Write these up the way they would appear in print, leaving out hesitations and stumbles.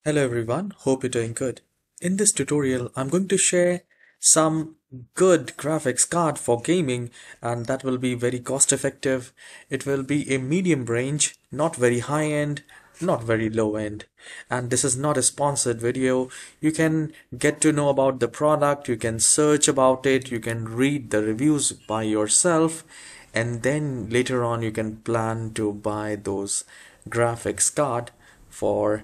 Hello everyone, hope you're doing good. In this tutorial, I'm going to share some good graphics card for gaming, and that will be very cost effective. It will be a medium range, not very high end, not very low end. And this is not a sponsored video. You can get to know about the product, you can search about it, you can read the reviews by yourself, and then later on you can plan to buy those graphics card for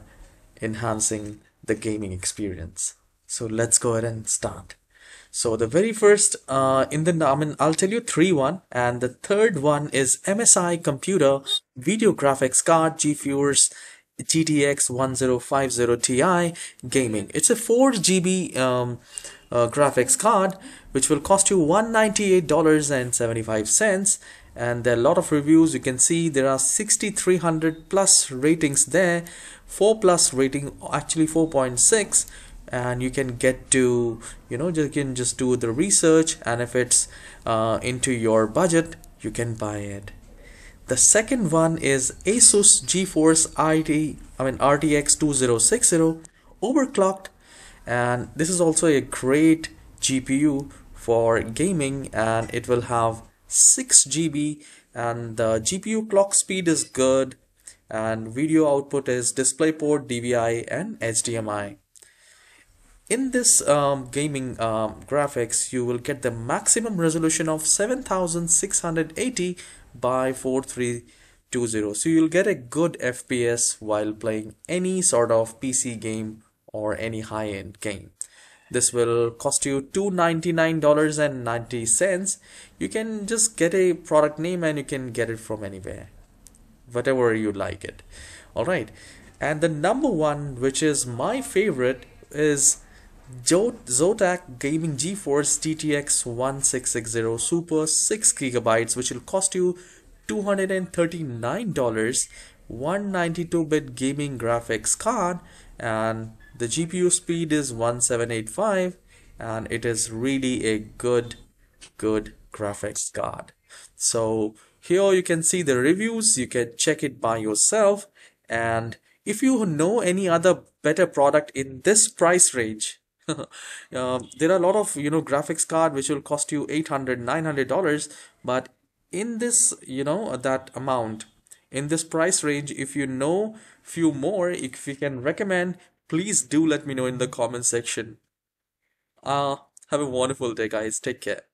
enhancing the gaming experience. So let's go ahead and start. So the very first I'll tell you one, and the third one is MSI Computer Video Graphics Card GeForce GTX 1050 Ti Gaming. It's a 4 GB graphics card which will cost you $198.75, and there are a lot of reviews. You can see there are 6,300 plus ratings there, 4 plus rating, actually 4.6, and you can get to, you can just do the research, and if it's into your budget, you can buy it. The second one is ASUS GeForce RTX 2060 overclocked, and this is also a great GPU for gaming, and it will have 6 GB, and the GPU clock speed is good, and video output is DisplayPort, DVI, and HDMI. In this gaming graphics, you will get the maximum resolution of 7680 by 4320, so you'll get a good FPS while playing any sort of PC game or any high-end game. This will cost you $299.90. You can just get a product name and you can get it from anywhere, whatever you like it. Alright, and the number one, which is my favorite, is Zotac Gaming GeForce GTX 1660 Super 6 GB, which will cost you $239. 192-bit gaming graphics card, and the GPU speed is 1785, and it is really a good graphics card. So here you can see the reviews, you can check it by yourself, and if you know any other better product in this price range, there are a lot of graphics card which will cost you $800-900, but in this that amount, in this price range, if you know few more, if you can recommend, please do let me know in the comment section. Have a wonderful day, guys. Take care.